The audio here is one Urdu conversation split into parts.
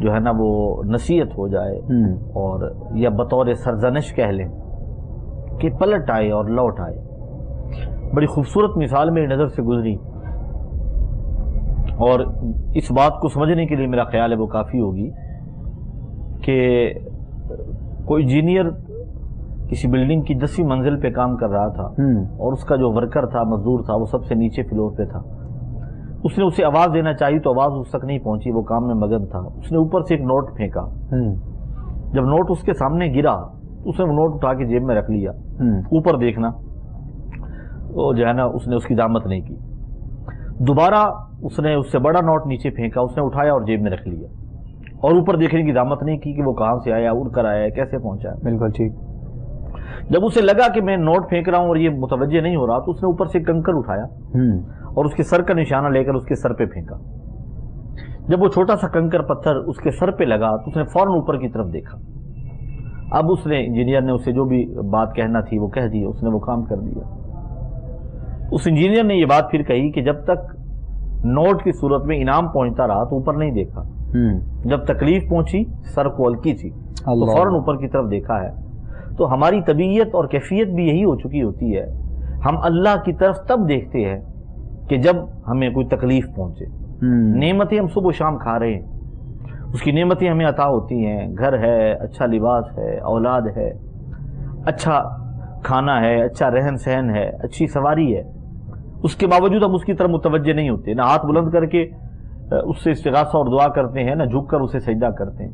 جو ہے نا وہ نصیحت ہو جائے اور یا بطور سرزنش کہہ لیں کہ پلٹ آئے اور لوٹ آئے. بڑی خوبصورت مثال میری نظر سے گزری اور اس بات کو سمجھنے کے لیے میرا خیال ہے وہ کافی ہوگی کہ کوئی انجینئر کسی بلڈنگ کی 10ویں منزل پہ کام کر رہا تھا اور اس کا جو ورکر تھا، مزدور تھا، وہ سب سے نیچے فلور پہ تھا. اس نے اسے آواز دینا چاہی تو آواز اس تک نہیں پہنچی، وہ کام میں مگن تھا. اس نے اوپر سے ایک نوٹ پھینکا. جب نوٹ اس کے سامنے گرا اس نے وہ نوٹ اٹھا کے جیب میں رکھ لیا. اوپر دیکھنا وہ جو ہے نا اس نے اس کی زحمت نہیں کی. دوبارہ اس نے اس سے بڑا نوٹ نیچے پھینکا، اس نے اٹھایا اور جیب میں رکھ لیا اور اوپر دیکھنے کی زحمت نہیں کی کہ وہ کہاں سے آیا، اڑ کر آیا، کیسے پہنچا. بالکل ٹھیک. جب اسے لگا کہ میں نوٹ پھینک رہا ہوں اور یہ متوجہ نہیں ہو رہا تو اس نے اوپر سے کنکر اٹھایا اور اس کے سر کا نشانہ لے کر اس کے سر پہ پھینکا. جب وہ چھوٹا سا کنکر پتھر اس کے سر پہ لگا تو اس نے فوراً اوپر کی طرف دیکھا. اب اس نے انجینئر نے اسے جو بھی بات کہنا تھی وہ کہہ دی، اس نے وہ کام کر دیا. اس انجینئر نے یہ بات پھر کہی کہ جب تک نوٹ کی صورت میں انعام پہنچتا رہا تو اوپر نہیں دیکھا، جب تکلیف پہنچی سر کو ہلکی تھی تو فوراً اوپر کی طرف دیکھا ہے. تو ہماری طبیعت اور کیفیت بھی یہی ہو چکی ہوتی ہے، ہم اللہ کی طرف تب دیکھتے ہیں کہ جب ہمیں کوئی تکلیف پہنچے. نعمتیں ہم صبح و شام کھا رہے ہیں، اس کی نعمتیں ہمیں عطا ہوتی ہیں، گھر ہے، اچھا لباس ہے، اولاد ہے، اچھا کھانا ہے، اچھا رہن سہن ہے، اچھی سواری ہے. اس کے باوجود ہم اس کی طرف متوجہ نہیں ہوتے، نہ ہاتھ بلند کر کے اس سے استغاثہ اور دعا کرتے ہیں، نہ جھک کر اسے سجدہ کرتے ہیں.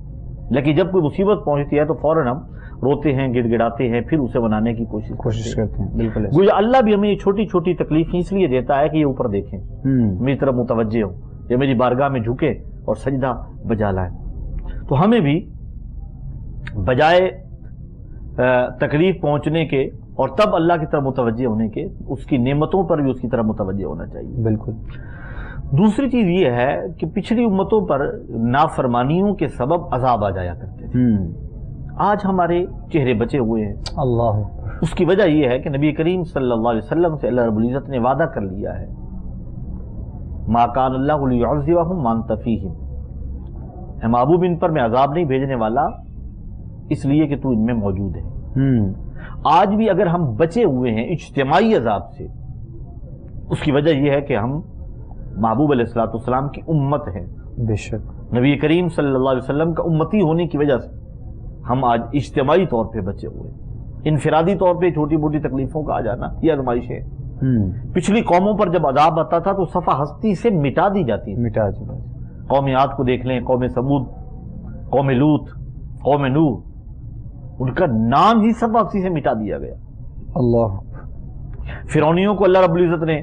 لیکن جب کوئی مصیبت پہنچتی ہے تو فوراً ہم روتے ہیں، گڑ گڑاتے ہیں، پھر اسے بنانے کی کوشش کرتے ہیں. بالکل گویا اللہ بھی ہمیں یہ چھوٹی چھوٹی تکلیفیں اس لیے دیتا ہے کہ یہ اوپر دیکھیں، میری طرف متوجہ ہوں، یہ میری بارگاہ میں جھکے اور سجدہ بجا لائیں. تو ہمیں بھی بجائے تکلیف پہنچنے کے اور تب اللہ کی طرف متوجہ ہونے کے، اس کی نعمتوں پر بھی اس کی طرف متوجہ ہونا چاہیے. بالکل. دوسری چیز یہ ہے کہ پچھلی امتوں پر نافرمانیوں کے سبب عذاب آ جایا کرتے تھے. آج ہمارے چہرے بچے ہوئے ہیں. اللہ. اس کی وجہ یہ ہے کہ نبی کریم صلی اللہ علیہ وسلم سے اللہ رب العزت نے وعدہ کر لیا ہے، ما کان اللہ لیعذبہم وانت فیہم، اے محبوب ان پر میں عذاب نہیں بھیجنے والا اس لیے کہ تو ان میں موجود ہے. آج بھی اگر ہم بچے ہوئے ہیں اجتماعی عذاب سے، اس کی وجہ یہ ہے کہ ہم محبوب علیہ الصلوۃ والسلام کی امت ہیں. بے شک نبی کریم صلی اللہ علیہ وسلم کا امتی ہونے کی وجہ سے ہم آج اجتماعی طور پہ بچے ہوئے. انفرادی طور پہ چھوٹی موٹی تکلیفوں کا آ جانا یہ آزمائش ہے. پچھلی قوموں پر جب عذاب آتا تھا تو صفحہ ہستی سے مٹا دی جاتی تھی. قوم عاد کو دیکھ لیں، قوم ثمود، قوم لوط، قوم نوح، ان کا نام ہی صفحہ ہستی سے مٹا دیا گیا. اللہ. فرعونیوں کو اللہ رب العزت نے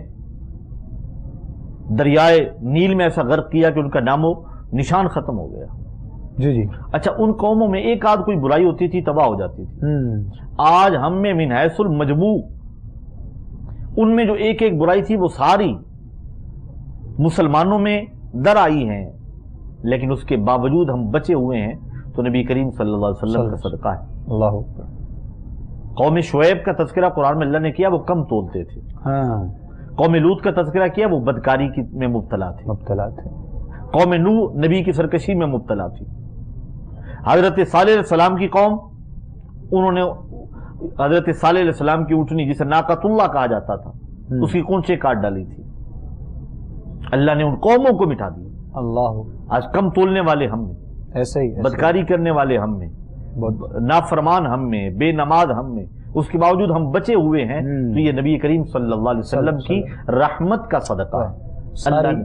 دریائے نیل میں ایسا غرق کیا کہ ان کا نام و نشان ختم ہو گیا. جی. اچھا، ان قوموں میں ایک آدھ کوئی برائی ہوتی تھی تباہ ہو جاتی تھی. آج ہم میں من حیث المجموع ان میں جو ایک ایک برائی تھی وہ ساری مسلمانوں میں در آئی ہیں، لیکن اس کے باوجود ہم بچے ہوئے ہیں تو نبی کریم صلی اللہ علیہ وسلم کا صدقہ ہے. اللہ. قوم شعیب کا تذکرہ قرآن میں اللہ نے کیا، وہ کم تولتے تھے. قوم لوط کا تذکرہ کیا، وہ بدکاری میں مبتلا تھے. قوم نوح نبی کی سرکشی میں مبتلا تھی. حضرت صالح علیہ السلام کی قوم، انہوں نے حضرت صالح علیہ السلام کی اونٹنی جسے ناقۃ اللہ کہا جاتا تھا اس کی کونچے کاٹ ڈالی تھی. اللہ نے ان قوموں کو مٹا دیا. اللہ. آج کم تولنے والے ہم میں، ایسے ہی بدکاری کرنے والے ہم میں، نافرمان ہم میں، بے نماز ہم میں، اس کے باوجود ہم بچے ہوئے ہیں تو یہ نبی کریم صلی اللہ علیہ وسلم کی رحمت کا صدقہ ہے.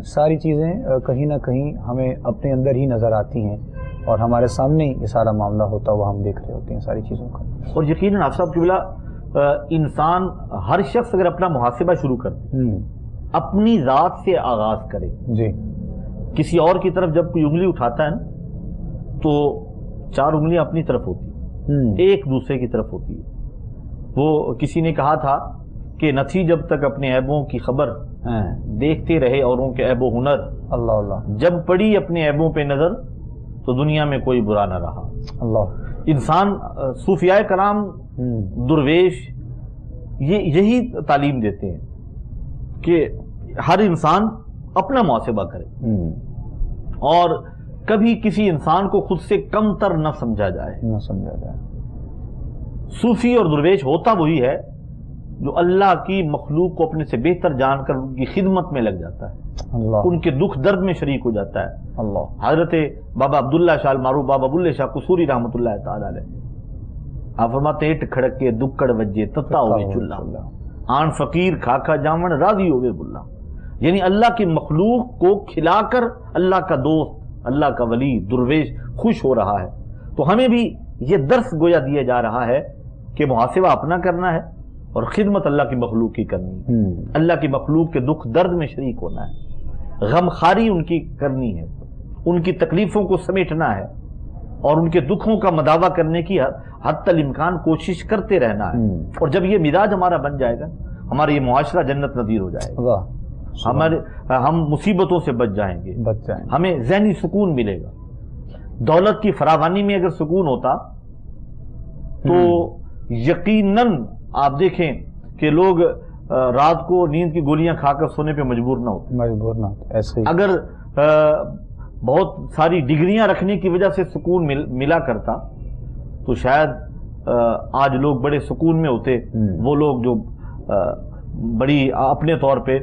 ساری چیزیں کہیں نہ کہیں ہمیں اپنے اندر ہی نظر آتی ہیں اور ہمارے سامنے یہ سارا معاملہ ہوتا ہوا ہم دیکھ رہے ہوتے ہیں ساری چیزوں کا. اور یقیناً آپ صاحب قبلہ، انسان ہر شخص اگر اپنا محاسبہ شروع کرے، اپنی ذات سے آغاز کرے. جی. کسی اور کی طرف جب کوئی انگلی اٹھاتا ہے نا تو 4 انگلیاں اپنی طرف ہوتی، ایک دوسرے کی طرف ہوتی ہے. وہ کسی نے کہا تھا کہ نہ تھی جب تک اپنے عیبوں کی خبر دیکھتے رہے اوروں کے عیب و ہنر. اللہ اللہ. جب پڑی اپنے عیبوں پہ نظر تو دنیا میں کوئی برا نہ رہا. اللہ. انسان، صوفیاء کرام، درویش یہی تعلیم دیتے ہیں کہ ہر انسان اپنا محاسبہ کرے اور کبھی کسی انسان کو خود سے کم تر نہ سمجھا جائے. صوفی اور درویش ہوتا وہی ہے جو اللہ کی مخلوق کو اپنے سے بہتر جان کر ان کی خدمت میں لگ جاتا ہے, ان کے دکھ درد میں شریک ہو جاتا ہے. حضرت بابا عبداللہ شاہ المعروف بابا بلے شاہ قصوری رحمۃ اللہ تعالی علیہ آپ فرماتے ہیں, کھڑک کے دکڑ وجے تتا ہوئے چلا, آن فقیر کھاکھا جامن راضی ہوئے بلا. یعنی اللہ کی مخلوق کو کھلا کر اللہ کا دوست, اللہ کا ولی, درویش خوش ہو رہا ہے. تو ہمیں بھی یہ درس گویا دیا جا رہا ہے کہ محاسبہ اپنا کرنا ہے اور خدمت اللہ کی مخلوق کی کرنی ہے. اللہ کی مخلوق کے دکھ درد میں شریک ہونا ہے, غم خاری ان کی کرنی ہے, ان کی تکلیفوں کو سمیٹنا ہے اور ان کے دکھوں کا مداوع کرنے کی حتی الامکان کوشش کرتے رہنا ہے. اور جب یہ مزاج ہمارا بن جائے گا, ہمارا یہ معاشرہ جنت نظیر ہو جائے گا, ہم مصیبتوں سے بچ جائیں گے, ہمیں ذہنی سکون ملے گا. دولت کی فراوانی میں اگر سکون ہوتا تو یقیناً آپ دیکھیں کہ لوگ رات کو نیند کی گولیاں کھا کر سونے پہ مجبور نہ ہوتے. ایسے اگر بہت ساری ڈگریاں رکھنے کی وجہ سے سکون ملا کرتا تو شاید آج لوگ بڑے سکون میں ہوتے, وہ لوگ جو بڑی اپنے طور پہ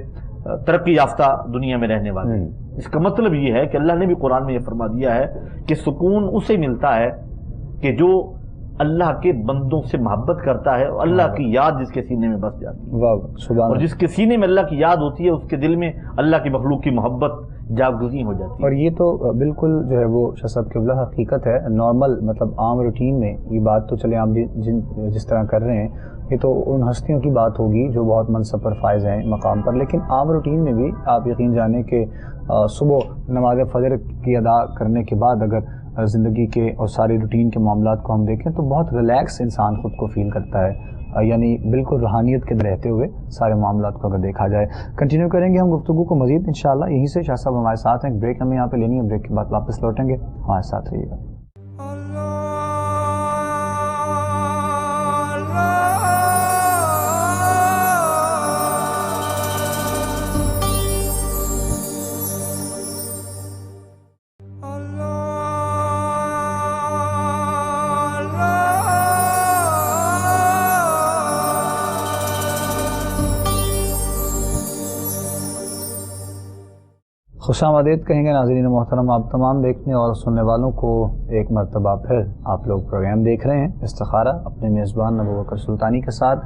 ترقی یافتہ دنیا میں رہنے والے. اس کا مطلب یہ ہے کہ اللہ نے بھی قرآن میں یہ فرما دیا ہے کہ سکون اسے ملتا ہے کہ جو اللہ کے بندوں سے محبت کرتا ہے, اور اللہ کی یاد جس کے سینے میں بس جاتی ہے, اور جس کے سینے میں اللہ کی یاد ہوتی ہے اس کے دل میں اللہ کی مخلوق کی محبت جاگزی ہو جاتی ہے. اور یہ تو بالکل جو ہے وہ شاہ صاحب قبلہ حقیقت ہے. نارمل مطلب عام روٹین میں یہ بات تو چلے آپ جس طرح کر رہے ہیں یہ تو ان ہستیوں کی بات ہوگی جو بہت منصب پر فائز ہیں مقام پر, لیکن عام روٹین میں بھی آپ یقین جانیں کہ صبح نماز فجر کی ادا کرنے کے بعد اگر زندگی کے اور ساری روٹین کے معاملات کو ہم دیکھیں تو بہت ریلیکس انسان خود کو فیل کرتا ہے, یعنی بالکل روحانیت کے رہتے ہوئے سارے معاملات کو اگر دیکھا جائے. کنٹینیو کریں گے ہم گفتگو کو مزید انشاءاللہ یہیں سے. شاہ صاحب ہمارے ساتھ ہیں, بریک ہمیں یہاں پہ لینی ہے, بریک کے بعد واپس لوٹیں گے, ہمارے ساتھ رہیے گا. خوش آمدید کہیں گے ناظرین محترم آپ تمام دیکھنے اور سننے والوں کو. ایک مرتبہ پھر آپ لوگ پروگرام دیکھ رہے ہیں استخارہ اپنے میزبان ابوبکر سلطانی کے ساتھ.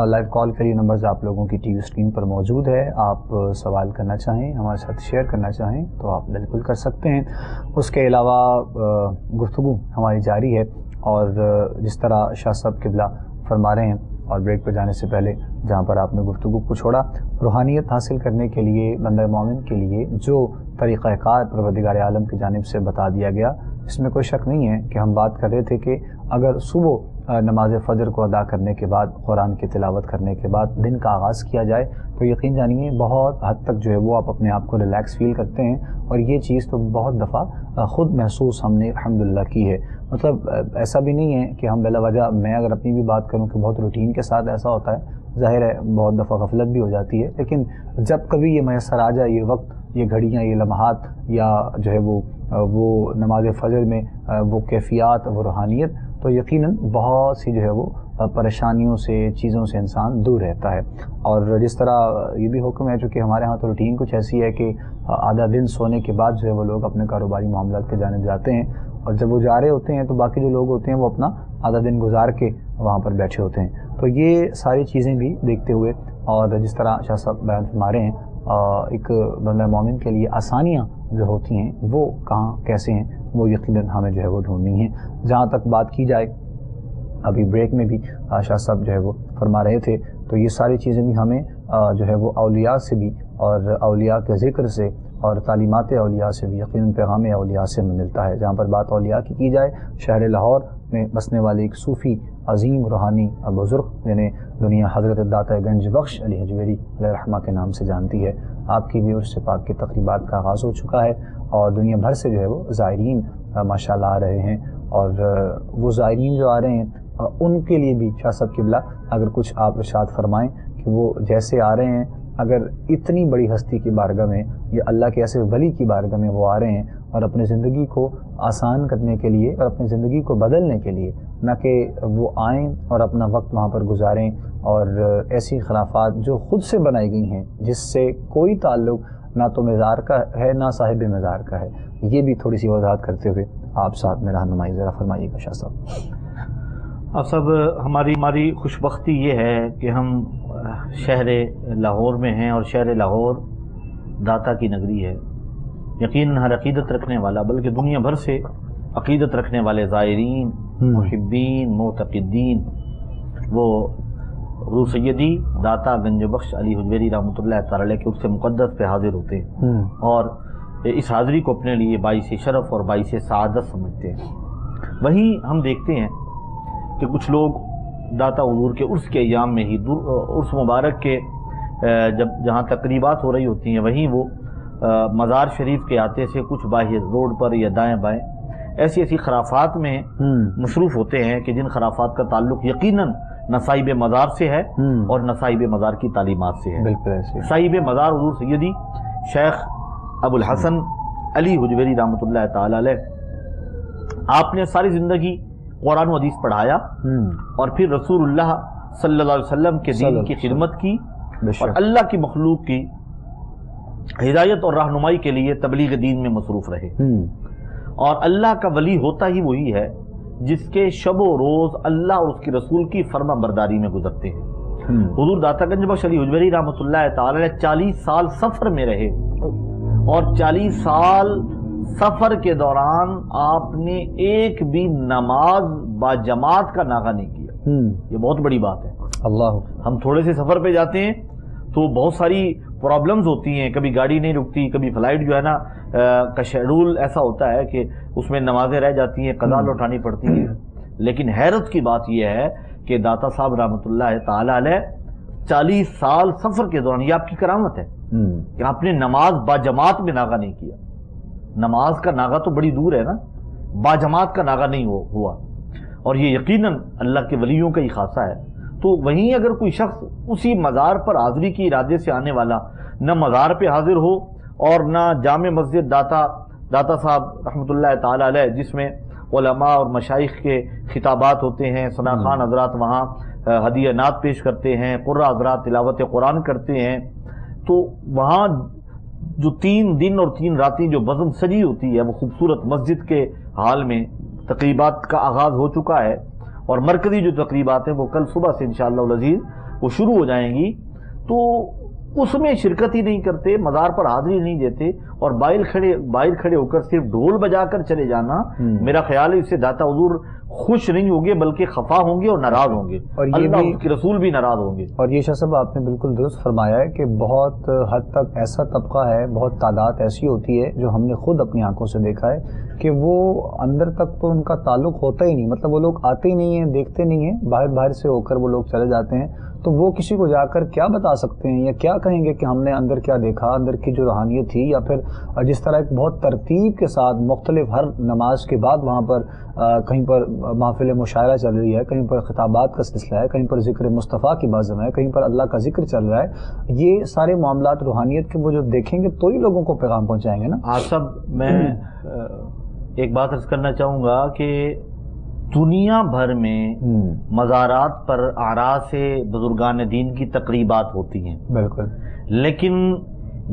لائیو کال کریے, نمبرز آپ لوگوں کی ٹی وی اسکرین پر موجود ہے. آپ سوال کرنا چاہیں, ہمارے ساتھ شیئر کرنا چاہیں تو آپ بالکل کر سکتے ہیں. اس کے علاوہ گفتگو ہماری جاری ہے, اور جس طرح شاہ صاحب قبلہ فرما رہے ہیں اور بریک پہ جانے سے پہلے جہاں پر آپ نے گفتگو کو چھوڑا, روحانیت حاصل کرنے کے لیے بندہ مومن کے لیے جو طریقہ کار پروردگار عالم کی جانب سے بتا دیا گیا, اس میں کوئی شک نہیں ہے کہ ہم بات کر رہے تھے کہ اگر صبح نماز فجر کو ادا کرنے کے بعد, قرآن کی تلاوت کرنے کے بعد دن کا آغاز کیا جائے تو یقین جانیے بہت حد تک جو ہے وہ آپ اپنے آپ کو ریلیکس فیل کرتے ہیں. اور یہ چیز تو بہت دفعہ خود محسوس ہم نے الحمدللہ کی ہے. مطلب ایسا بھی نہیں ہے کہ ہم بلا وجہ, میں اگر اپنی بھی بات کروں کہ بہت روٹین کے ساتھ ایسا ہوتا ہے, ظاہر ہے بہت دفعہ غفلت بھی ہو جاتی ہے, لیکن جب کبھی یہ میسر آ جائے, یہ وقت, یہ گھڑیاں, یہ لمحات, یا جو ہے وہ نماز فجر میں وہ کیفیات, وہ روحانیت, تو یقیناً بہت سی جو ہے وہ پریشانیوں سے, چیزوں سے انسان دور رہتا ہے. اور جس طرح یہ بھی حکم ہے, چونکہ ہمارے ہاں تو روٹین کچھ ایسی ہے کہ آدھا دن سونے کے بعد جو ہے وہ لوگ اپنے کاروباری معاملات کی جانب جاتے ہیں, اور جب وہ جا رہے ہوتے ہیں تو باقی جو لوگ ہوتے ہیں وہ اپنا آدھا دن گزار کے وہاں پر بیٹھے ہوتے ہیں. تو یہ ساری چیزیں بھی دیکھتے ہوئے, اور جس طرح شاہ صاحب بیان فرما رہے ہیں, ایک بندہ مومن کے لیے آسانیاں جو ہوتی ہیں وہ کہاں کیسے ہیں, وہ یقیناً ہمیں جو ہے وہ ڈھونڈنی ہے. جہاں تک بات کی جائے, ابھی بریک میں بھی شاہ صاحب جو ہے وہ فرما رہے تھے, تو یہ ساری چیزیں بھی ہمیں جو ہے وہ اولیاء سے بھی, اور اولیاء کے ذکر سے, اور تعلیمات اولیاء سے بھی, یقیناً پیغام اولیاء سے ملتا ہے. جہاں پر بات اولیاء کی جائے, شہر لاہور میں بسنے والے ایک صوفی عظیم روحانی بزرگ جنہیں دنیا حضرت داتا گنج بخش علی حجویری علیہ الرحمہ کے نام سے جانتی ہے, آپ کی بھی عرس پاک کی تقریبات کا آغاز ہو چکا ہے, اور دنیا بھر سے جو ہے وہ زائرین ماشاءاللہ آ رہے ہیں. اور وہ زائرین جو آ رہے ہیں ان کے لیے بھی شاہ صاحب قبلہ اگر کچھ آپ ارشاد فرمائیں کہ وہ جیسے آ رہے ہیں, اگر اتنی بڑی ہستی کی بارگاہ میں یا اللہ کے ایسے ولی کی بارگاہ میں وہ آ رہے ہیں اور اپنی زندگی کو آسان کرنے کے لیے اور اپنی زندگی کو بدلنے کے لیے، نہ کہ وہ آئیں اور اپنا وقت وہاں پر گزاریں اور ایسی خرافات جو خود سے بنائی گئی ہیں جس سے کوئی تعلق نہ تو مزار کا ہے نہ صاحب مزار کا ہے، یہ بھی تھوڑی سی وضاحت کرتے ہوئے آپ ساتھ میں رہنمائی ذرا فرمائیے گا شاہ صاحب۔ آپ سب، ہماری خوش بختی یہ ہے کہ ہم شہر لاہور میں ہیں، اور شہر لاہور داتا کی نگری ہے۔ یقیناً ہر عقیدت رکھنے والا، بلکہ دنیا بھر سے عقیدت رکھنے والے زائرین، محبین، معتقدین، وہ حضور سیدی داتا گنج بخش علی حجویری رحمۃ اللہ تعالی علیہ کے عرص مقدس پہ حاضر ہوتے ہیں، اور اس حاضری کو اپنے لیے باعث شرف اور باعث سعادت سمجھتے ہیں۔ وہیں ہم دیکھتے ہیں کہ کچھ لوگ داتا حضور کے عرس کے ایام میں ہی، عرس مبارک کے جہاں تقریبات ہو رہی ہوتی ہیں، وہیں وہ مزار شریف کے آتے سے کچھ باہر روڈ پر یا دائیں بائیں ایسی خرافات میں مصروف ہوتے ہیں کہ جن خرافات کا تعلق یقیناً نہ صاحب مزار سے ہے اور نہ صاحب مزار کی تعلیمات سے ہے۔ بالکل ایسے صاحب مزار حضور سیدی شیخ ابو الحسن علی حجویری رحمۃ اللہ تعالی علیہ، آپ نے ساری زندگی قرآن و حدیث پڑھایا اور پھر رسول اللہ صلی اللہ علیہ وسلم کے دین کی خدمت کی اور اللہ کی مخلوق کی ہدایت اور رہنمائی کے لیے تبلیغ دین میں مصروف رہے۔ اور اللہ کا ولی ہوتا ہی وہی ہے جس کے شب و روز اللہ اور اس کی رسول کی فرما برداری میں گزرتے ہیں۔ حضور داتا گنج بخش علی حجویری رحمۃ اللہ تعالی علیہ 40 سال سفر میں رہے، اور 40 سال سفر کے دوران آپ نے ایک بھی نماز با جماعت کا ناغہ نہیں کیا۔ یہ بہت بڑی بات ہے۔ اللہ، ہم تھوڑے سے سفر پہ جاتے ہیں تو بہت ساری پرابلمز ہوتی ہیں، کبھی گاڑی نہیں رکتی، کبھی فلائٹ جو ہے نا کا شیڈول ایسا ہوتا ہے کہ اس میں نمازیں رہ جاتی ہیں، قضا لوٹانی پڑتی ہیں۔ لیکن حیرت کی بات یہ ہے کہ داتا صاحب رحمۃ اللہ تعالی علیہ 40 سال سفر کے دوران، یہ آپ کی کرامت ہے کہ آپ نے نماز با جماعت میں ناغہ نہیں کیا۔ نماز کا ناغہ تو بڑی دور ہے نا، با جماعت کا ناغہ نہیں ہوا، اور یہ یقیناً اللہ کے ولیوں کا ہی خاصہ ہے۔ تو وہیں اگر کوئی شخص اسی مزار پر حاضری کی ارادے سے آنے والا نہ مزار پہ حاضر ہو اور نہ جامع مسجد داتا صاحب رحمۃ اللہ تعالی علیہ، جس میں علماء اور مشائخ کے خطابات ہوتے ہیں، ثنا خان حضرات وہاں ہدیہ نعت پیش کرتے ہیں، قرہ حضرات تلاوت قرآن کرتے ہیں، تو وہاں جو 3 دن اور 3 راتیں جو بزم سجی ہوتی ہے، وہ خوبصورت مسجد کے حال میں تقریبات کا آغاز ہو چکا ہے، اور مرکزی جو تقریبات ہیں وہ کل صبح سے انشاءاللہ العزیز وہ شروع ہو جائیں گی۔ تو اس میں شرکت ہی نہیں کرتے، مزار پر حاضری نہیں دیتے، اور باہر کھڑے ہو کر صرف ڈھول بجا کر چلے جانا، میرا خیال ہے اس سے داتا حضور خوش نہیں ہوں گے بلکہ خفا ہوں گے اور ناراض ہوں گے، اور اللہ اس کے رسول بھی ناراض ہوں گے۔ اور یہ شاہ صاحب آپ نے بالکل درست فرمایا ہے کہ بہت حد تک ایسا طبقہ ہے، بہت تعداد ایسی ہوتی ہے جو ہم نے خود اپنی آنکھوں سے دیکھا ہے کہ وہ اندر تک تو ان کا تعلق ہوتا ہی نہیں، مطلب وہ لوگ آتے ہی نہیں ہیں، دیکھتے نہیں ہیں، باہر سے ہو کر وہ لوگ چلے جاتے ہیں، تو وہ کسی کو جا کر کیا بتا سکتے ہیں یا کیا کہیں گے کہ ہم نے اندر کیا دیکھا، اندر کی جو روحانیت تھی، یا پھر جس طرح ایک بہت ترتیب کے ساتھ مختلف ہر نماز کے بعد وہاں پر کہیں پر محفل مشاعرہ چل رہی ہے، کہیں پر خطابات کا سلسلہ ہے، کہیں پر ذکر مصطفیٰ کی بازم ہے، کہیں پر اللہ کا ذکر چل رہا ہے، یہ سارے معاملات روحانیت کے وہ جو دیکھیں گے تو ہی لوگوں کو پیغام پہنچائیں گے نا۔ آصف، میں ایک بات عرض کرنا چاہوں گا کہ دنیا بھر میں مزارات پر اعراض سے بزرگان دین کی تقریبات ہوتی ہیں، بالکل، لیکن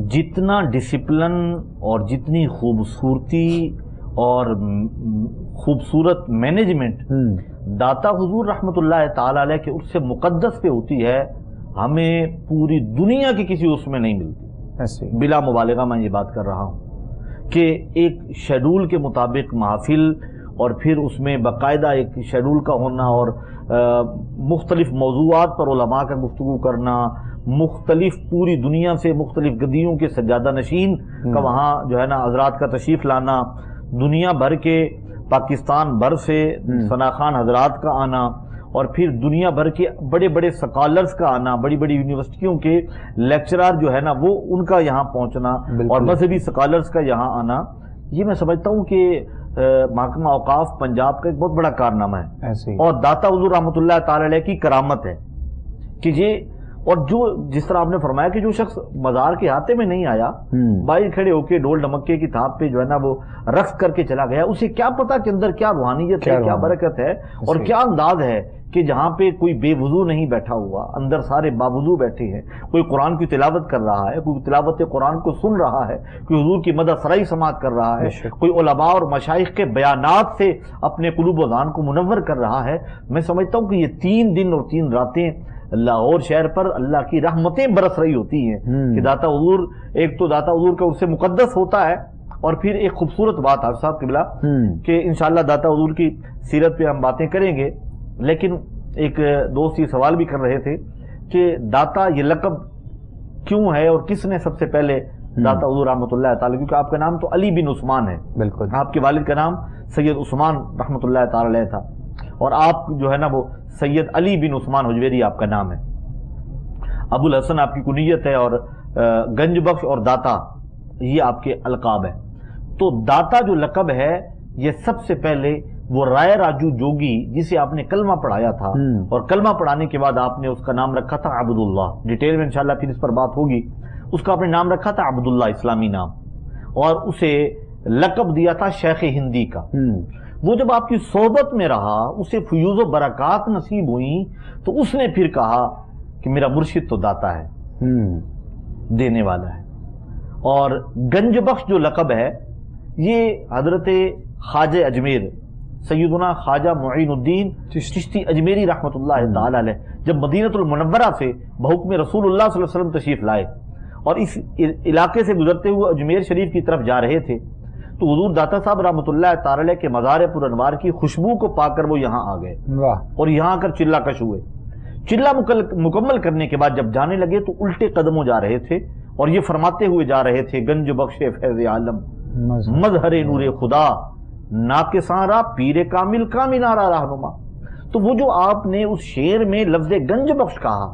جتنا ڈسپلن اور جتنی خوبصورتی اور خوبصورت مینجمنٹ داتا حضور رحمۃ اللہ تعالی علیہ کے عرص مقدس پہ ہوتی ہے، ہمیں پوری دنیا کی کسی عرص میں نہیں ملتی۔ بلا مبالغہ میں یہ بات کر رہا ہوں کہ ایک شیڈول کے مطابق محافل، اور پھر اس میں باقاعدہ ایک شیڈول کا ہونا، اور مختلف موضوعات پر علماء کا گفتگو کرنا، مختلف پوری دنیا سے مختلف گدیوں کے سجادہ نشین کا وہاں جو ہے نا حضرات کا تشریف لانا، دنیا بھر کے پاکستان بھر سے ثنا خان حضرات کا آنا، اور پھر دنیا بھر کے بڑے بڑے سکالرز کا آنا، بڑی بڑی یونیورسٹیوں کے لیکچرار جو ہے نا وہ ان کا یہاں پہنچنا، اور مذہبی سکالرز کا یہاں آنا، یہ میں سمجھتا ہوں کہ محکمہ اوقاف پنجاب کا ایک بہت بڑا کارنامہ ہے، اور داتا حضور رحمۃ اللہ تعالی علیہ کی کرامت ہے کہ یہ اور جو جس طرح آپ نے فرمایا کہ جو شخص مزار کے احاطے میں نہیں آیا، باہر کھڑے ہو کے ڈول ڈمکے کی تھاپ پہ جو ہے نا وہ رقص کر کے چلا گیا، اسے کیا پتا کہ اندر کیا روحانیت ہے، کیا برکت ہے، اور کیا انداز ہے کہ جہاں پہ کوئی بے وضو نہیں بیٹھا ہوا، اندر سارے باوضو بیٹھے ہیں، کوئی قرآن کی تلاوت کر رہا ہے، کوئی تلاوت قرآن کو سن رہا ہے، کوئی حضور کی مدح سرائی سماعت کر رہا ہے، کوئی علماء اور مشائخ کے بیانات سے اپنے قلوب و ذہن کو منور کر رہا ہے۔ میں سمجھتا ہوں کہ یہ 3 دن اور 3 راتیں لاہور شہر پر اللہ کی رحمتیں برس رہی ہوتی ہیں کہ داتا حضور، ایک تو داتا حضور کا اس سے مقدس ہوتا ہے، اور پھر ایک خوبصورت بات حافظ صاحب قبلہ کہ انشاءاللہ داتا حضور کی سیرت پہ ہم باتیں کریں گے، لیکن ایک دوست یہ سوال بھی کر رہے تھے کہ داتا یہ لقب کیوں ہے اور کس نے سب سے پہلے داتا حضور رحمۃ اللہ تعالی، کیونکہ آپ کا نام تو علی بن عثمان ہے، بالکل آپ کے والد کا نام سید عثمان رحمۃ اللہ تعالی علیہ تھا، اور آپ جو ہے نا وہ سید علی بن عثمان حجویری آپ کا نام ہے، ابو الحسن آپ کی کنیت ہے، اور گنج بخش اور داتا یہ آپ کے القاب ہیں۔ تو داتا جو لقب ہے یہ سب سے پہلے وہ رائے راجو جوگی جسے آپ نے کلمہ پڑھایا تھا، اور کلمہ پڑھانے کے بعد آپ نے اس کا نام رکھا تھا عبداللہ، ڈیٹیل میں انشاءاللہ پھر اس پر بات ہوگی، اس کا آپ نے نام رکھا تھا عبداللہ اسلامی نام، اور اسے لقب دیا تھا شیخ ہندی کا۔ وہ جب آپ کی صحبت میں رہا، اسے فیوز و برکات نصیب ہوئیں، تو اس نے پھر کہا کہ میرا مرشد تو داتا ہے، دینے والا ہے۔ اور گنج بخش جو لقب ہے یہ حضرت خواجہ اجمیر سیدنا خواجہ معین الدین چشتی اجمیری رحمۃ اللہ تعالی علیہ جب مدینۃ المنورہ سے بحکم رسول اللہ صلی اللہ علیہ وسلم تشریف لائے اور اس علاقے سے گزرتے ہوئے اجمیر شریف کی طرف جا رہے تھے، تو حضور داتا صاحب رحمۃ اللہ تعالی علیہ کے مزار پر انوار کی خوشبو کو پا کر وہ یہاں آ گئے، اور یہاں آ کر چلہ کش ہوئے۔ چلہ مکمل کرنے کے بعد جب جانے لگے تو الٹے قدموں جا رہے تھے، اور یہ فرماتے ہوئے جا رہے تھے، گنج بخش فیض عالم مظہر نور خدا ناقصاں را پیر کامل کامل را رہنما۔ تو وہ جو آپ نے اس شعر میں لفظ گنج بخش کہا،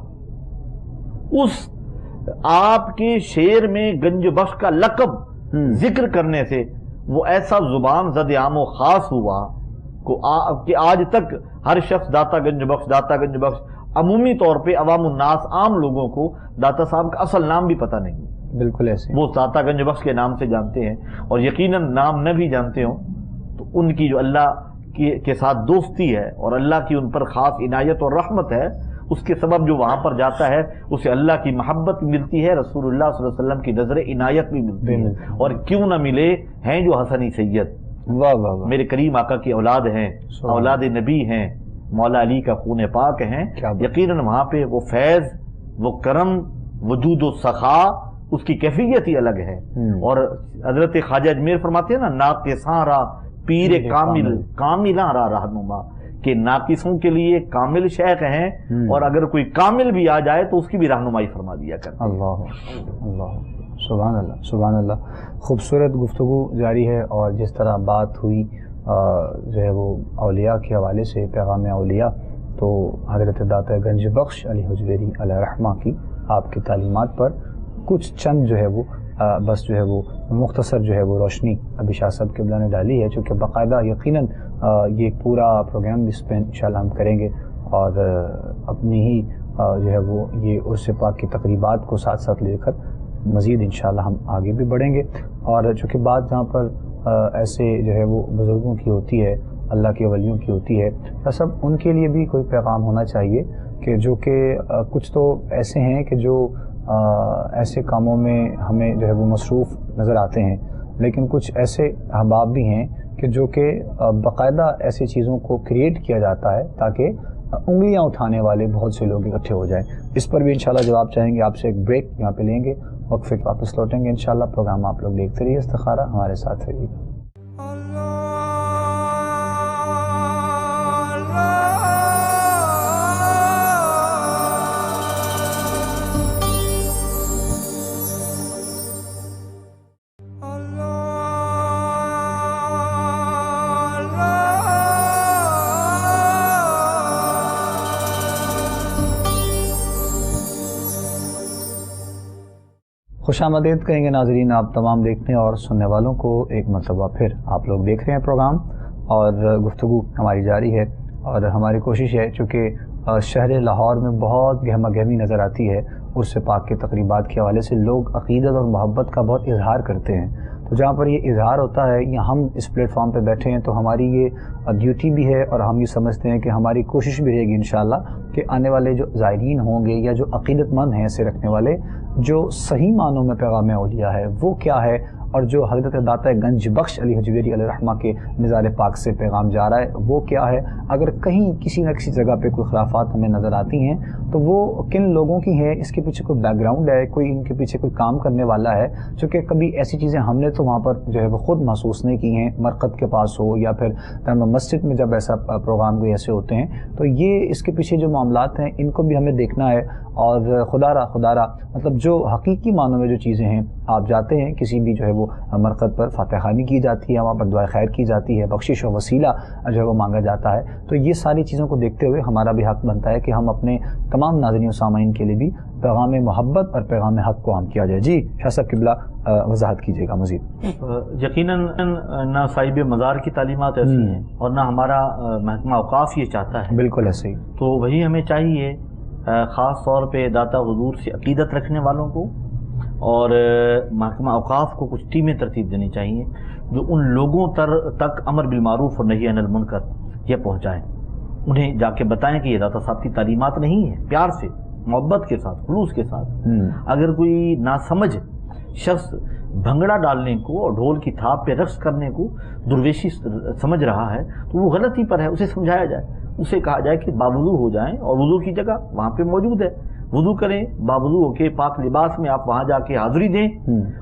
اس آپ کے شعر میں گنج بخش کا لقب ذکر کرنے سے وہ ایسا زبان زد عام و خاص ہوا کہ آج تک ہر شخص داتا گنج بخش عمومی طور پہ عوام الناس عام لوگوں کو داتا صاحب کا اصل نام بھی پتہ نہیں، بالکل ایسے وہ داتا گنج بخش کے نام سے جانتے ہیں، اور یقیناً نام نہ بھی جانتے ہوں تو ان کی جو اللہ کے ساتھ دوستی ہے اور اللہ کی ان پر خاص عنایت اور رحمت ہے، اس کے سبب جو وہاں پر جاتا ہے اسے اللہ کی محبت ملتی ہے، رسول اللہ صلی اللہ علیہ وسلم کی نظر عنایت بھی ملتی ہے، اور کیوں نہ ملے، ہیں جو حسنی سید، واہ واہ واہ، میرے کریم آقا کی اولاد ہیں، اولاد نبی ہیں، مولا علی کا خون پاک ہیں، یقیناً وہاں پہ وہ فیض، وہ کرم، وجود و سخا، اس کی کیفیت ہی الگ ہے۔ اور حضرت خواجہ اجمیر فرماتے ہیں نا، ناقصاں را پیر کاملاں را رہنما، کہ ناقصوں کے لیے کامل شیخ ہیں، اور اگر کوئی کامل بھی آ جائے تو اس کی بھی رہنمائی فرما دیا کرتے ہیں۔ اللہ سبحان اللہ سبحان اللہ۔ خوبصورت گفتگو جاری ہے، اور جس طرح بات ہوئی جو ہے وہ اولیاء کے حوالے سے، پیغام اولیاء، تو حضرت داتا گنج بخش علی حجویری علیہ رحمہ کی آپ کی تعلیمات پر کچھ چند جو ہے وہ بس جو ہے وہ مختصر جو ہے وہ روشنی ابھی شاہ صاحب قبلہ نے ڈالی ہے، چونکہ باقاعدہ یقیناً یہ پورا پروگرام اس پہ انشاءاللہ ہم کریں گے، اور اپنی ہی جو ہے وہ یہ عرس پاک کی تقریبات کو ساتھ ساتھ لے کر مزید انشاءاللہ ہم آگے بھی بڑھیں گے۔ اور چونکہ بات جہاں پر ایسے جو ہے وہ بزرگوں کی ہوتی ہے، اللہ کے ولیوں کی ہوتی ہے، سب ان کے لیے بھی کوئی پیغام ہونا چاہیے کہ جو کہ کچھ تو ایسے ہیں کہ جو ایسے کاموں میں ہمیں جو ہے وہ مصروف نظر آتے ہیں، لیکن کچھ ایسے احباب بھی ہیں کہ جو کہ باقاعدہ ایسی چیزوں کو کریٹ کیا جاتا ہے تاکہ انگلیاں اٹھانے والے بہت سے لوگ اکٹھے ہو جائیں۔ اس پر بھی انشاءاللہ جواب چاہیں گے آپ سے، ایک بریک یہاں پہ لیں گے، وقفے واپس لوٹیں گے انشاءاللہ۔ پروگرام آپ لوگ دیکھتے رہیے استخارہ، ہمارے ساتھ رہیے گا۔ خوش آمدید کہیں گے ناظرین آپ تمام دیکھنے اور سننے والوں کو ایک مرتبہ پھر۔ آپ لوگ دیکھ رہے ہیں پروگرام، اور گفتگو ہماری جاری ہے، اور ہماری کوشش ہے چونکہ شہر لاہور میں بہت گہما گہمی نظر آتی ہے عرس پاک کے تقریبات کے حوالے سے. لوگ عقیدت اور محبت کا بہت اظہار کرتے ہیں. تو جہاں پر یہ اظہار ہوتا ہے یا ہم اس پلیٹ فارم پہ بیٹھے ہیں تو ہماری یہ ڈیوٹی بھی ہے اور ہم یہ سمجھتے ہیں کہ ہماری کوشش بھی رہے گی انشاءاللہ کہ آنے والے جو زائرین ہوں گے یا جو عقیدت مند ہیں اسے رکھنے والے، جو صحیح معنوں میں پیغام اولیاء ہے وہ کیا ہے، اور جو حضرت داتا گنج بخش علی حجویری علیہ الرحمہ کے مزار پاک سے پیغام جا رہا ہے وہ کیا ہے. اگر کہیں کسی نہ کسی جگہ پہ کوئی خرافات ہمیں نظر آتی ہیں تو وہ کن لوگوں کی ہیں، اس کے پیچھے کوئی بیک گراؤنڈ ہے، کوئی ان کے پیچھے کوئی کام کرنے والا ہے. چونکہ کبھی ایسی چیزیں ہم نے تو وہاں پر جو ہے وہ خود محسوس نہیں کی ہیں، مرقد کے پاس ہو یا پھر مسجد میں جب ایسا پروگرام کوئی ایسے ہوتے ہیں تو یہ اس کے پیچھے جو معاملات ہیں ان کو بھی ہمیں دیکھنا ہے. اور خدا را مطلب جو حقیقی معنوں میں جو چیزیں ہیں، آپ جاتے ہیں کسی بھی جو ہے وہ مرقد پر فاتح خوانی کی جاتی ہے، وہاں پر دعائے خیر کی جاتی ہے، بخشش و وسیلہ جو ہے وہ مانگا جاتا ہے. تو یہ ساری چیزوں کو دیکھتے ہوئے ہمارا بھی حق بنتا ہے کہ ہم اپنے تمام ناظرین و سامعین کے لیے بھی پیغام محبت اور پیغام حق کو عام کیا جائے. جی شاہ صاحب قبلہ وضاحت کیجیے گا مزید. یقیناً نہ صاحب مزار کی تعلیمات ایسی ہیں اور نہ ہمارا محکمہ اوقاف یہ چاہتا ہے. بالکل ایسے ہی. تو وہی ہمیں چاہیے خاص طور پہ داتا حضور سے عقیدت رکھنے والوں کو اور محکمہ اوقاف کو کچھ ٹیمیں ترتیب دینی چاہیے جو ان لوگوں تک امر بالمعروف اور نہی عن المنکر یہ پہنچائیں. انہیں جا کے بتائیں کہ یہ داتا صاحب کی تعلیمات نہیں ہیں. پیار سے، محبت کے ساتھ، خلوص کے ساتھ. اگر کوئی ناسمجھ شخص بھنگڑا ڈالنے کو اور ڈھول کی تھاپ پہ رقص کرنے کو درویشی سمجھ رہا ہے تو وہ غلطی پر ہے. اسے سمجھایا جائے، اسے کہا جائے کہ باوضو ہو جائیں اور وضو کی جگہ وہاں پہ موجود ہے، وضو کریں، باوضو ہو کے پاک لباس میں آپ وہاں جا کے حاضری دیں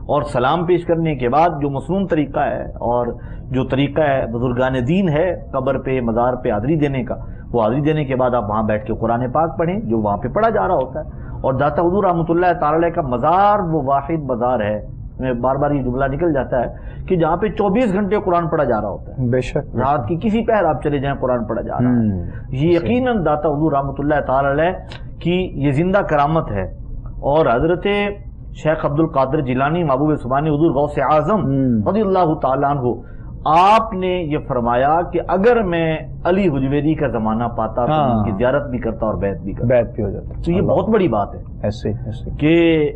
اور سلام پیش کرنے کے بعد جو مسنون طریقہ ہے اور جو طریقہ ہے بزرگان دین ہے قبر پہ مزار پہ حاضری دینے کا، وہ حاضری دینے کے بعد آپ وہاں بیٹھ کے قرآن پاک پڑھیں جو وہاں پہ پڑھا جا رہا ہوتا ہے. اور داتا حضور رحمۃ اللہ تعالی علیہ کا مزار وہ واحد مزار ہے، میں بار بار یہ جملہ نکل جاتا ہے کہ جہاں پہ 24 گھنٹے قرآن پڑھا جا رہا ہوتا ہے. بے شک رات کی کسی پہر آپ چلے جائیں قرآن پڑھا جا رہا ہے. یہ یقیناً داتا حضور رحمۃ اللہ تعالی علیہ کی یہ زندہ کرامت ہے. اور حضرت شیخ عبد القادر جیلانی محبوب سبحانی حضور غوث اعظم رضی اللہ تعالیٰ عنہ، آپ نے یہ فرمایا کہ اگر میں علی حجویری کا زمانہ پاتا تو ان کی زیارت بھی کرتا اور بیعت بھی کرتا. بیعت بھی ہو جاتا. تو یہ بہت بڑی بات ہے ایسے کہ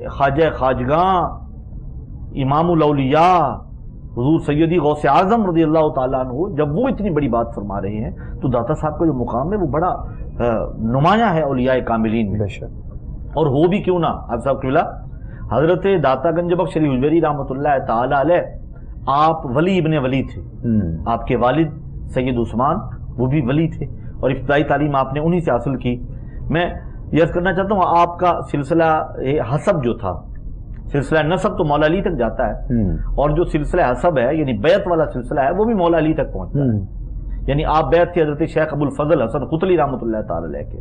خواجہ خواجگاں امام الاولیاء حضور سیدی غوث اعظم رضی اللہ تعالیٰ عنہ جب وہ اتنی بڑی بات فرما رہے ہیں تو داتا صاحب کا جو مقام ہے وہ بڑا نمایاں ہے اولیاء کاملین میں. بے شک. اور ہو بھی کیوں نہ آپ صاحب قبلہ حضرت داتا گنج بخش علی حجویری رحمۃ اللہ تعالی علیہ آپ ولی ابن ولی تھے. آپ کے والد سید عثمان وہ بھی ولی تھے اور ابتدائی تعلیم آپ نے انہی سے حاصل کی. میں یہ عرض کرنا چاہتا ہوں آپ کا سلسلہ حسب جو تھا، سلسلہ نسب تو مولا علی تک جاتا ہے اور جو سلسلہ حسب ہے یعنی بیعت والا سلسلہ ہے وہ بھی مولا علی تک پہنچتا ہے. یعنی آپ بیعت تھے حضرت شیخ ابو الفضل حسن ختلی رحمۃ اللہ تعالی علیہ کے،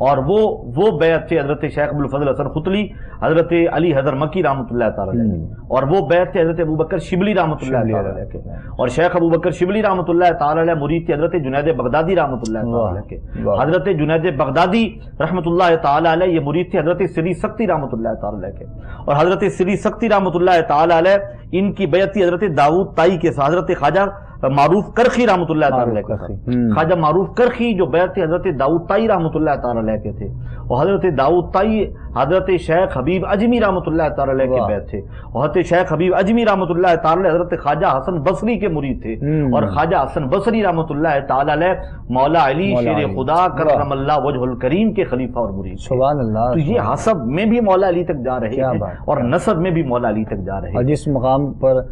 اور وہ بیعت تھے حضرت شیخ ابو الفضل حسن ختلی حضرت علی حیدر مکی رحمۃ اللہ تعالی علیہ، اور وہ بیعت تھے حضرت ابوبکر شبلی رحمۃ اللہ تعالی علیہ کے، اور شیخ ابوبکر شبلی رحمۃ اللہ تعالی علیہ مرید تھے حضرت جنید بغدادی رحمۃ اللہ تعالی علیہ کے. حضرت جنید بغدادی رحمۃ اللہ تعالی علیہ یہ مرید تھے حضرت سری سختی رحمۃ اللہ تعالی علیہ کے، اور حضرت سری سختی رحمۃ اللہ تعالی علیہ ان کی بیعت تھی حضرت داؤد طائی کے ساتھ. حضرت خواجہ معروف کرخی رحمۃ اللہ تعالی علیہ کے ساتھ، خواجہ معروف کرخی جو بیعت تھے حضرت داؤد طائی رحمۃ اللہ تعالی علیہ کے تھے، اور حضرت داؤد طائی حضرت شیخ حبیب اجمی رحمۃ اللہ تعالی علیہ کے بیعت تھے، اور حضرت شیخ حبیب اجمی رحمۃ اللہ تعالی علیہ حضرت خواجہ حسن بصری کے مرید تھے، اور خواجہ حسن بصری رحمۃ اللہ تعالی علیہ مولا علی شیر خدا کرم اللہ وجہ الکریم کے خلیفہ اور مرید. سبحان اللہ. تو یہ حسب میں بھی مولا علی تک جا رہے ہیں اور نسب میں بھی مولا علی تک جا رہے ہیں. اور جس مقام پر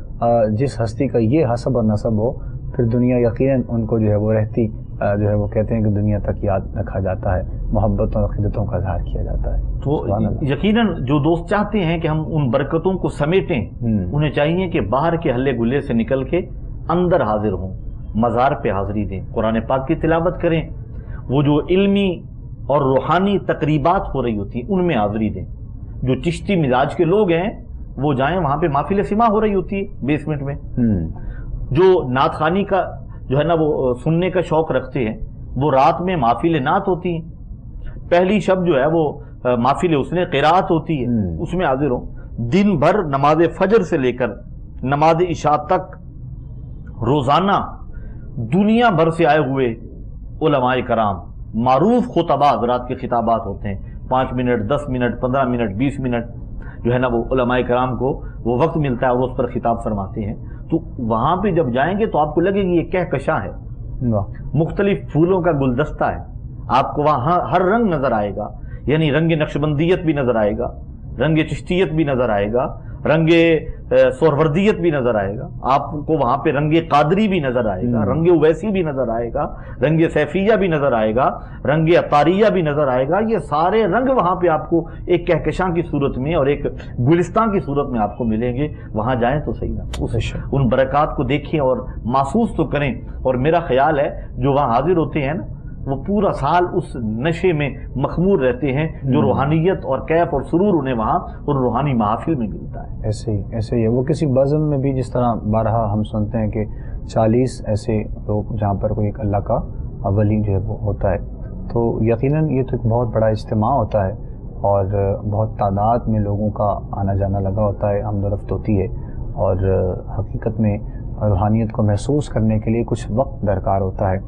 جس ہستی کا یہ حسب اور نسب ہو پھر دنیا یقیناً ان کو جو ہے وہ رہتی جو ہے وہ کہتے ہیں کہ دنیا تک یاد رکھا جاتا ہے، محبتوں اور عقیدتوں کا اظہار کیا جاتا ہے. تو یقیناً جو دوست چاہتے ہیں کہ ہم ان برکتوں کو سمیٹیں انہیں چاہیے کہ باہر کے ہلے گلے سے نکل کے اندر حاضر ہوں، مزار پہ حاضری دیں، قرآن پاک کی تلاوت کریں، وہ جو علمی اور روحانی تقریبات ہو رہی ہوتی ہیں ان میں حاضری دیں. جو چشتی مزاج کے لوگ ہیں وہ جائیں، وہاں پہ محفل سما ہو رہی ہوتی ہے بیسمنٹ میں. جو نعت خوانی کا جو ہے نا وہ سننے کا شوق رکھتے ہیں وہ رات میں محفل نعت ہوتی ہیں. پہلی شب جو ہے وہ محفل حسن قرات ہوتی ہے، اس میں حاضر ہوں. دن بھر نماز فجر سے لے کر نماز عشاء تک روزانہ دنیا بھر سے آئے ہوئے علماء کرام معروف خطبہ حضرات کے خطابات ہوتے ہیں، 5 منٹ 10 منٹ 15 منٹ 20 منٹ جو ہے نا وہ علماء کرام کو وہ وقت ملتا ہے اور اس پر خطاب فرماتے ہیں، تو وہاں پہ جب جائیں گے تو آپ کو لگے گی یہ کہکشاں ہے، مختلف پھولوں کا گلدستہ ہے، آپ کو وہاں ہر رنگ نظر آئے گا، یعنی رنگ نقشبندیت بھی نظر آئے گا، رنگ چشتیت بھی نظر آئے گا، رنگ سہروردیت بھی نظر آئے گا، آپ کو وہاں پہ رنگ قادری بھی نظر آئے گا، رنگ اویسی بھی نظر آئے گا، رنگ سیفیہ بھی نظر آئے گا، رنگ عطاریہ بھی نظر آئے گا، یہ سارے رنگ وہاں پہ آپ کو ایک کہکشاں کی صورت میں اور ایک گلستان کی صورت میں آپ کو ملیں گے، وہاں جائیں تو صحیح نا، ان برکات کو دیکھیں اور محسوس تو کریں، اور میرا خیال ہے جو وہاں حاضر ہوتے ہیں نا وہ پورا سال اس نشے میں مخمور رہتے ہیں جو روحانیت اور کیف اور سرور انہیں وہاں اور روحانی محافل میں ملتا ہے۔ ایسے ہی ہے، وہ کسی بزم میں بھی جس طرح بارہا ہم سنتے ہیں کہ 40 ایسے لوگ جہاں پر کوئی ایک اللہ کا ولی جو ہے وہ ہوتا ہے، تو یقیناً یہ تو ایک بہت بڑا اجتماع ہوتا ہے اور بہت تعداد میں لوگوں کا آنا جانا لگا ہوتا ہے، آمد و رفت ہوتی ہے، اور حقیقت میں روحانیت کو محسوس کرنے کے لیے کچھ وقت درکار ہوتا ہے۔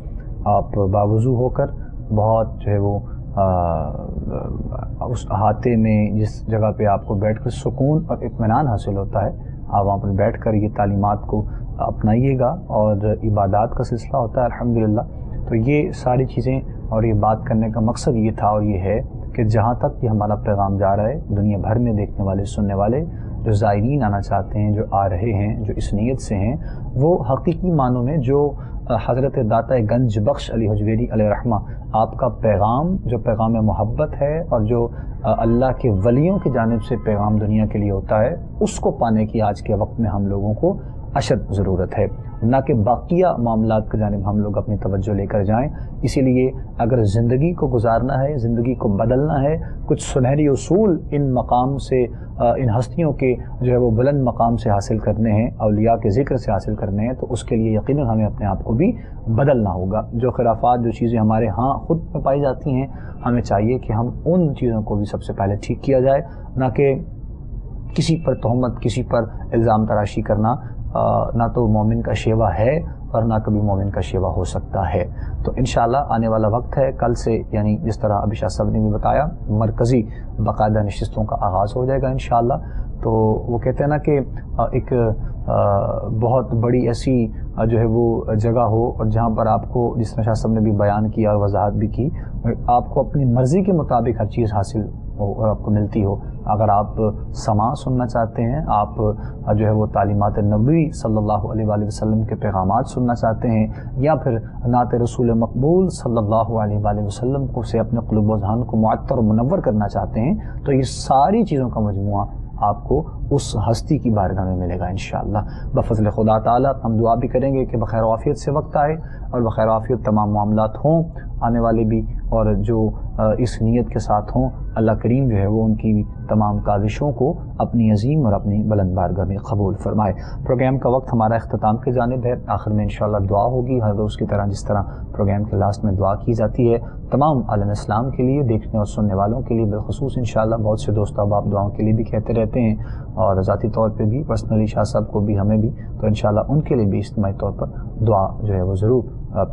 آپ باوضو ہو کر بہت جو ہے وہ اس احاطے میں جس جگہ پہ آپ کو بیٹھ کر سکون اور اطمینان حاصل ہوتا ہے، آپ وہاں پر بیٹھ کر یہ تعلیمات کو اپنائیے گا، اور عبادات کا سلسلہ ہوتا ہے الحمدللہ۔ تو یہ ساری چیزیں اور یہ بات کرنے کا مقصد یہ تھا اور یہ ہے کہ جہاں تک یہ ہمارا پیغام جا رہا ہے، دنیا بھر میں دیکھنے والے سننے والے جو زائرین آنا چاہتے ہیں، جو آ رہے ہیں، جو اس نیت سے ہیں، وہ حقیقی معنوں میں جو حضرت داتا گنج بخش علی حجویری علیہ رحمہ آپ کا پیغام، جو پیغام محبت ہے اور جو اللہ کے ولیوں کی جانب سے پیغام دنیا کے لیے ہوتا ہے، اس کو پانے کی آج کے وقت میں ہم لوگوں کو اشد ضرورت ہے، نہ کہ باقیہ معاملات کی جانب ہم لوگ اپنی توجہ لے کر جائیں۔ اسی لیے اگر زندگی کو گزارنا ہے، زندگی کو بدلنا ہے، کچھ سنہری اصول ان مقام سے، ان ہستیوں کے جو ہے وہ بلند مقام سے حاصل کرنے ہیں، اولیاء کے ذکر سے حاصل کرنے ہیں، تو اس کے لیے یقیناً ہمیں اپنے آپ کو بھی بدلنا ہوگا۔ جو خرافات، جو چیزیں ہمارے ہاں خود میں پائی جاتی ہیں، ہمیں چاہیے کہ ہم ان چیزوں کو بھی سب سے پہلے ٹھیک کیا جائے، نہ کہ کسی پر تہمت، کسی پر الزام تراشی کرنا نہ تو مومن کا شیوا ہے اور نہ کبھی مومن کا شیوا ہو سکتا ہے۔ تو انشاءاللہ آنے والا وقت ہے، کل سے یعنی جس طرح ابھی شاہ صاحب نے بھی بتایا، مرکزی باقاعدہ نشستوں کا آغاز ہو جائے گا انشاءاللہ۔ تو وہ کہتے ہیں نا کہ ایک بہت بڑی ایسی جو ہے وہ جگہ ہو، اور جہاں پر آپ کو، جس طرح شاہ صاحب نے بھی بیان کیا اور وضاحت بھی کی، آپ کو اپنی مرضی کے مطابق ہر چیز حاصل ہو اور آپ کو ملتی ہو۔ اگر آپ سماع سننا چاہتے ہیں، آپ جو ہے وہ تعلیمات نبوی صلی اللہ علیہ وآلہ وسلم کے پیغامات سننا چاہتے ہیں، یا پھر نعت رسول مقبول صلی اللہ علیہ وآلہ وسلم کو سے اپنے قلوب و ذہن کو معطر و منور کرنا چاہتے ہیں، تو یہ ساری چیزوں کا مجموعہ آپ کو اس ہستی کی بارگاہ میں ملے گا انشاءاللہ بفضل خدا تعالی۔ ہم دعا بھی کریں گے کہ بخیر و عافیت سے وقت آئے اور بخیر و عافیت تمام معاملات ہوں آنے والے بھی، اور جو اس نیت کے ساتھ ہوں، اللہ کریم جو ہے وہ ان کی تمام کاوشوں کو اپنی عظیم اور اپنی بلند بارگاہ میں قبول فرمائے۔ پروگرام کا وقت ہمارا اختتام کی جانب ہے، آخر میں انشاءاللہ دعا ہوگی ہر روز کی طرح، جس طرح پروگرام کے لاسٹ میں دعا کی جاتی ہے تمام عالم اسلام کے لیے، دیکھنے اور سننے والوں کے لیے بالخصوص انشاءاللہ۔ بہت سے دوست احباب دعاؤں کے لیے بھی کہتے رہتے ہیں، اور ذاتی طور پہ بھی، پرسنلی شاہ صاحب کو بھی، ہمیں بھی، تو انشاءاللہ ان کے لیے بھی اجتماعی طور پر دعا جو ہے وہ ضرور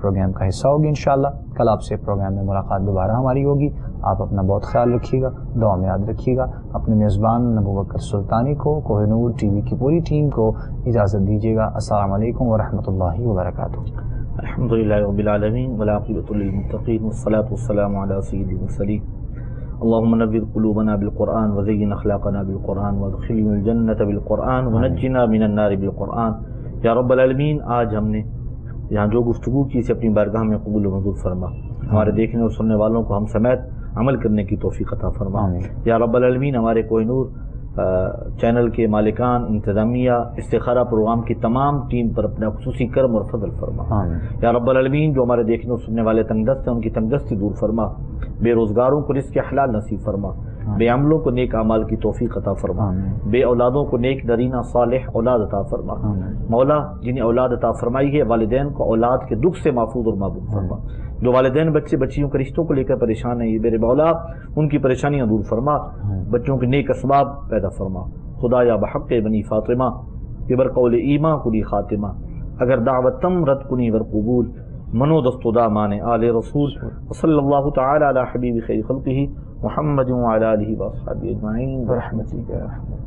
پروگرام کا حصہ ہوگی انشاءاللہ۔ کل آپ سے پروگرام میں ملاقات دوبارہ ہماری ہوگی۔ آپ اپنا بہت خیال رکھیے گا، دعا میں یاد رکھیے گا۔ اپنے میزبان ابوبکر سلطانی کو، کوہ نور ٹی وی کی پوری ٹیم کو اجازت دیجیے گا۔ السلام علیکم ورحمۃ اللہ وبرکاتہ۔ الحمدللہ رب العالمین والعاقبۃ للمتقین والصلاۃ والسلام علی سید المرسلین۔ اللهم نور قلوبنا بالقرآن وزین اخلاقنا بالقرآن وادخلنا الجنة بالقرآن ونجنا من النار بالقرآن۔ یا رب العالمین، آج ہم نے یہاں جو گفتگو کی اسے اپنی بارگاہ میں قبول و منظور فرما، ہمارے دیکھنے اور سننے والوں کو ہم سمیت عمل کرنے کی توفیق عطا فرما۔ یا رب العالمین، ہمارے کوہ نور چینل کے مالکان، انتظامیہ، استخارہ پروگرام کی تمام ٹیم پر اپنا خصوصی کرم اور فضل فرما۔ یا رب العالمین، جو ہمارے دیکھنے اور سننے والے تنگ دست ہیں ان کی تنگ دستی دور فرما، بے روزگاروں کو رزق حلال نصیب فرما، بے عملوں کو نیک اعمال کی توفیق عطا فرما، بے اولادوں کو نیک نرینہ صالح اولاد عطا فرما۔ مولا، جنہیں اولاد عطا فرمائی ہے، والدین کو اولاد کے دکھ سے محفوظ اور معبود فرما۔ جو والدین بچے بچیوں کے رشتوں کو لے کر پریشان ہیں، یہ میرے مولا ان کی پریشانیاں دور فرما، بچوں کے نیک اسباب پیدا فرما۔ خدا یا بحق بنی فاطمہ ببر قول ایماں کلی خاتمہ، اگر دعوتم رد کنی ور قبول، منو دستودہ مانے آل رسول صلی اللہ تعالی علی حبیب خیر خلقہ محمد وعلی آلہ واصحابہ اجمعین برحمتک یا ارحم